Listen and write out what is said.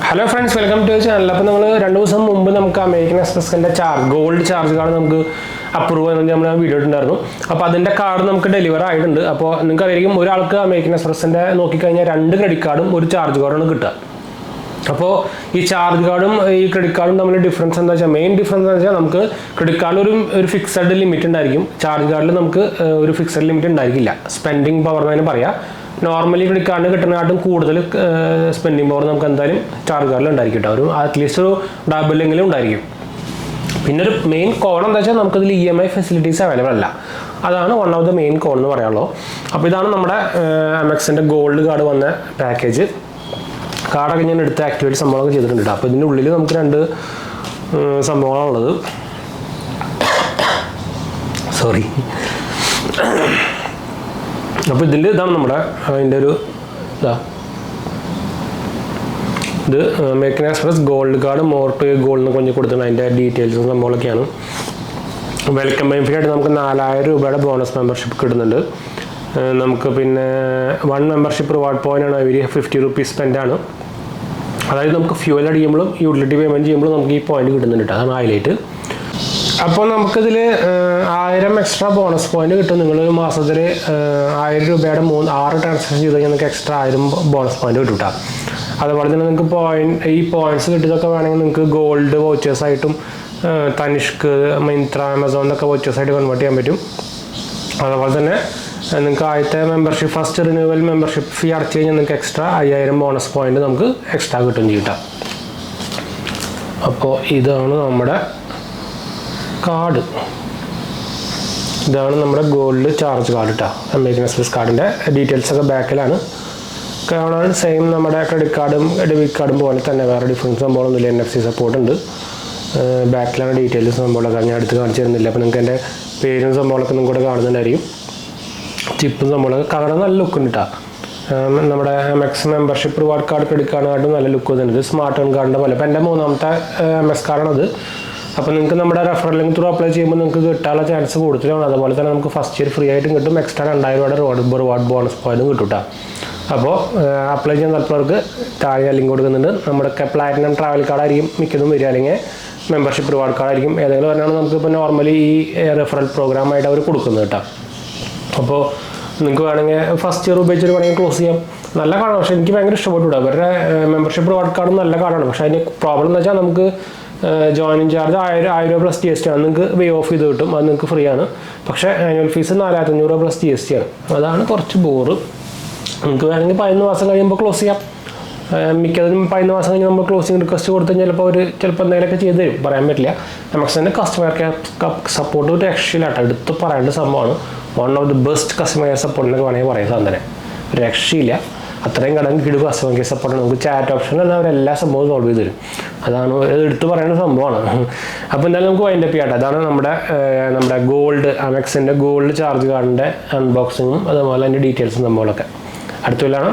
Hello friends, welcome to channel. അപ്പോൾ നമ്മൾ 2 ദിവസം മുമ്പ് നമുക്ക് അമേരിക്കൻ എക്സ്പ്രസിൻ്റെ ഗോൾഡ് ചാർജ് കാർഡ് നമുക്ക് അപ്രൂവ് എന്ന് നമ്മൾ വീഡിയോ ഇട്ടുണ്ടായിരുന്നു. അപ്പോൾ അതിൻ്റെ കാർഡ് നമുക്ക് ഡെലിവർ ആയിട്ടുണ്ട്. അപ്പോൾ നിങ്ങൾക്ക് അറിയാം, ഒരാൾക്ക് അമേരിക്കൻ എക്സ്പ്രസിൻ്റെ നോക്കിക്കഴിഞ്ഞാൽ 2 ക്രെഡിറ്റ് കാർഡും ഒരു ചാർജ് കാർഡാണ് കിട്ടുക. അപ്പോൾ ഈ ചാർജ് കാർഡും ഈ ക്രെഡിറ്റ് കാർഡും തമ്മിൽ ഡിഫറൻസ് എന്താ വെച്ചാൽ, മെയിൻ ഡിഫറൻസ് എന്ന് വെച്ചാൽ നമുക്ക് ക്രെഡിറ്റ് കാർഡിൽ ഒരു ഫിക്സഡ് ലിമിറ്റ് ഉണ്ടായിരിക്കും, ചാർജ് കാർഡിൽ നമുക്ക് ഒരു ഫിക്സഡ് ലിമിറ്റ് ഉണ്ടായിരിക്കില്ല. സ്പെൻഡിങ് പവർ എന്ന് തന്നെ പറയാം. നോർമലി ക്രെഡിറ്റ് കാർഡിന് കിട്ടുന്നതിനായിട്ടും കൂടുതൽ സ്പെൻഡിങ് പവർ നമുക്ക് എന്തായാലും ചാർജ് കാർഡിൽ ഉണ്ടായിരിക്കും കേട്ടോ. അറ്റ്ലീസ്റ്റ് ഒരു ഡബിളെങ്കിലും ഉണ്ടായിരിക്കും. പിന്നെ ഒരു മെയിൻ കോൺ എന്താ വെച്ചാൽ നമുക്കിതിൽ EMI ഫെസിലിറ്റീസ് അവൈലബിൾ അല്ല. അതാണ് വൺ ഓഫ് ദ മെയിൻ കോൺ എന്ന് പറയാനുള്ളൂ. അപ്പോൾ ഇതാണ് നമ്മുടെ അമെക്സിൻ്റെ ഗോൾഡ് കാർഡ് വന്ന പാക്കേജ്. കാർഡൊക്കെ ഞാൻ എടുത്ത് ആക്ടിവേറ്റ് സംഭവങ്ങളൊക്കെ ചെയ്തിട്ടുണ്ട്. അപ്പോൾ ഇതിൻ്റെ ഉള്ളിൽ നമുക്ക് 2 സംഭവങ്ങളാണുള്ളത്. സോറി. അപ്പോൾ ഇതാണ് നമ്മുടെ അതിൻ്റെ ഒരു ഇത് American Express gold card more to gold എന്ന് கொஞ்சം കൊടുത്തിട്ടുണ്ട്. അതിൻ്റെ ഡീറ്റെയിൽസും സംഭവങ്ങളൊക്കെയാണ്. വെൽക്കം ബെനിഫിറ്റ് ആയിട്ട് നമുക്ക് 4000 രൂപയുടെ ബോണസ് മെമ്പർഷിപ്പ് കിട്ടുന്നുണ്ട്. നമുക്ക് പിന്നെ 1 മെമ്പർഷിപ്പ് റിവാർഡ് പോയിൻ്റ് ആണ്. അവർ 50 റുപ്പീസ് സ്പെൻഡാണ്. അതായത് നമുക്ക് ഫ്യൂവൽ അടിക്കുമ്പോഴും യൂട്ടിലിറ്റി പേയ്മെൻറ്റ് ചെയ്യുമ്പോഴും നമുക്ക് ഈ പോയിന്റ് കിട്ടുന്നുണ്ട്. അതാണ് ഹൈലൈറ്റ്. അപ്പോൾ നമുക്കിതിൽ 1000 എക്സ്ട്രാ ബോണസ് പോയിന്റ് കിട്ടും. നിങ്ങൾ മാസത്തിൽ 1000 രൂപയുടെ 6 ട്രാൻസാക്ഷൻ ചെയ്ത് കഴിഞ്ഞാൽ നിങ്ങൾക്ക് എക്സ്ട്രാ 1000 ബോണസ് പോയിന്റ് കിട്ടും കേട്ടോ. അതുപോലെ തന്നെ നിങ്ങൾക്ക് ഈ പോയിന്റ്സ് കിട്ടിയതൊക്കെ വേണമെങ്കിൽ നിങ്ങൾക്ക് ഗോൾഡ് വൗച്ചേഴ്സായിട്ടും തനിഷ്ക്, മിന്ത്ര, ആമസോൺ എന്നൊക്കെ വൗച്ചേഴ്സായിട്ട് കൺവേർട്ട് ചെയ്യാൻ പറ്റും. അതുപോലെ തന്നെ നിങ്ങൾക്ക് ആദ്യത്തെ മെമ്പർഷിപ്പ് ഫസ്റ്റ് റിന്യൂവൽ മെമ്പർഷിപ്പ് ഫീ അടച്ചു കഴിഞ്ഞാൽ നിങ്ങൾക്ക് എക്സ്ട്രാ 5000 ബോണസ് പോയിന്റ് നമുക്ക് എക്സ്ട്രാ കിട്ടും ചെയ്യട്ടാം. അപ്പോൾ ഇതാണ് നമ്മുടെ കാർഡ്. ഇതാണ് നമ്മുടെ ഗോൾഡ് ചാർജ് കാർഡ് കേട്ടോ. അമേരിക്കൻ എക്സ്പ്രസ് കാർഡിൻ്റെ ഡീറ്റെയിൽസൊക്കെ ബാക്കിലാണ് കാണാൻ. സെയിം നമ്മുടെ ക്രെഡിറ്റ് കാർഡും ഡെബിറ്റ് കാർഡും പോലെ തന്നെ വേറെ ഡിഫറൻസ് സംഭവമൊന്നുമില്ല. NFC സപ്പോർട്ട് ഉണ്ട്. ബാക്കിലാണ് ഡീറ്റെയിൽസ് സംഭവങ്ങളൊക്കെ ഞാൻ അടുത്ത് കാണിച്ചു തരുന്നില്ല. അപ്പോൾ നിങ്ങൾക്ക് എൻ്റെ പേരും സംഭവങ്ങളൊക്കെ നിങ്ങൾക്ക് കൂടെ കാണുന്നുണ്ടായിരിക്കും. ചിപ്പും സംഭവങ്ങളൊക്കെ കാണാൻ നല്ല ലുക്ക് ഉണ്ട് കേട്ടോ. നമ്മുടെ MX membership reward card credit കാർഡിനായിട്ടും നല്ല ലുക്ക് വരുന്നുണ്ട്. സ്മാർട്ട് ഫോൺ കാർഡിൻ്റെ പോലെ. അപ്പോൾ എൻ്റെ 3ാമത്തെ MX കാർഡാണത്. അപ്പോൾ നിങ്ങൾക്ക് നമ്മുടെ റെഫറൽ ലിങ്ക് ത്രൂ അപ്ലൈ ചെയ്യുമ്പോൾ നിങ്ങൾക്ക് കിട്ടാനുള്ള ചാൻസ് കൂടുതലാണ്. അതുപോലെ തന്നെ നമുക്ക് ഫസ്റ്റ് ഇയർ ഫ്രീ ആയിട്ടും കിട്ടും. എക്സ്ട്രാ 2000 രൂപയുടെ റിവാർഡ് ബോണസ് പോയിന്റും കിട്ടും കേട്ടോ. അപ്പോൾ അപ്ലൈ ചെയ്യാൻ താല്പര്യർക്ക് താഴെ ലിങ്ക് കൊടുക്കുന്നുണ്ട്. നമ്മുടെ പ്ലാറ്റിനം ട്രാവൽ കാർഡായിരിക്കും മിക്കതും വരിക, അല്ലെങ്കിൽ മെമ്പർഷിപ്പ് റിവാർഡ് കാർഡായിരിക്കും. ഏതെങ്കിലും പറഞ്ഞാൽ നമുക്കിപ്പോൾ നോർമലി ഈ റെഫറൽ പ്രോഗ്രാമായിട്ട് അവർ കൊടുക്കുന്നത് കേട്ടോ. അപ്പോൾ നിങ്ങൾക്ക് വേണമെങ്കിൽ ഫസ്റ്റ് ഇയർ ഉപയോഗിച്ചിട്ട് വേണമെങ്കിൽ ക്ലോസ് ചെയ്യാം. നല്ല കാർഡാണ്. പക്ഷേ എനിക്ക് ഭയങ്കര ഇഷ്ടപ്പെട്ടു. അവരുടെ മെമ്പർഷിപ്പ് റിവാർഡ് കാർഡും നല്ല കാർഡാണ്. പക്ഷേ അതിന് പ്രോബ്ലം എന്ന് വെച്ചാൽ നമുക്ക് ജോയിനിങ് ചാർജ് 1000 രൂപ പ്ലസ് GST ആണ്. നിങ്ങൾക്ക് വേ ഓഫ് ചെയ്ത് കിട്ടും. അത് നിങ്ങൾക്ക് ഫ്രീ ആണ്. പക്ഷേ ആനുവൽ ഫീസ് 4500 രൂപ പ്ലസ് GST ആണ്. അതാണ് കുറച്ച് ബോറ്. നിങ്ങൾക്ക് വേണമെങ്കിൽ 11 മാസം കഴിയുമ്പോൾ ക്ലോസ് ചെയ്യാം. മിക്കതിനും 11 മാസം കഴിഞ്ഞ് നമ്മൾ ക്ലോസിംഗ് റിക്വസ്റ്റ് കൊടുത്ത് ചിലപ്പോൾ എന്തെങ്കിലുമൊക്കെ ചെയ്ത് തരും, പറയാൻ പറ്റില്ല. MXൻ്റെ കസ്റ്റമർ കെയർ സപ്പോർട്ട് ഒരു രക്ഷയിലാട്ടോ. എടുത്ത് പറയേണ്ട സംഭവമാണ്. One of the best customer care സപ്പോർട്ടിനൊക്കെ വേണമെങ്കിൽ പറയാം. സാധനം ഒരു രക്ഷയില്ല. അത്രയും കടം കിടും കസ്റ്റമർ കെയർ സപ്പോർട്ടാണ്. നമുക്ക് ചാറ്റ് ഓപ്ഷൻ തന്നെ അവരെല്ലാ സംഭവവും സോൾവ് ചെയ്ത് തരും. അതാണ് എടുത്ത് പറയുന്ന സംഭവമാണ്. അപ്പോൾ എന്തായാലും നമുക്ക് വൈൻഡ് അപ്പ് ചെയ്യാം. അതാണ് നമ്മുടെ ഗോൾഡ് അമെക്സിൻ്റെ ഗോൾഡ് ചാർജ് കാർഡിൻ്റെ അൺബോക്സിങ്ങും അതുപോലെ അതിൻ്റെ ഡീറ്റെയിൽസും സംഭവങ്ങളൊക്കെ അടുത്ത കൊല്ലാണ്.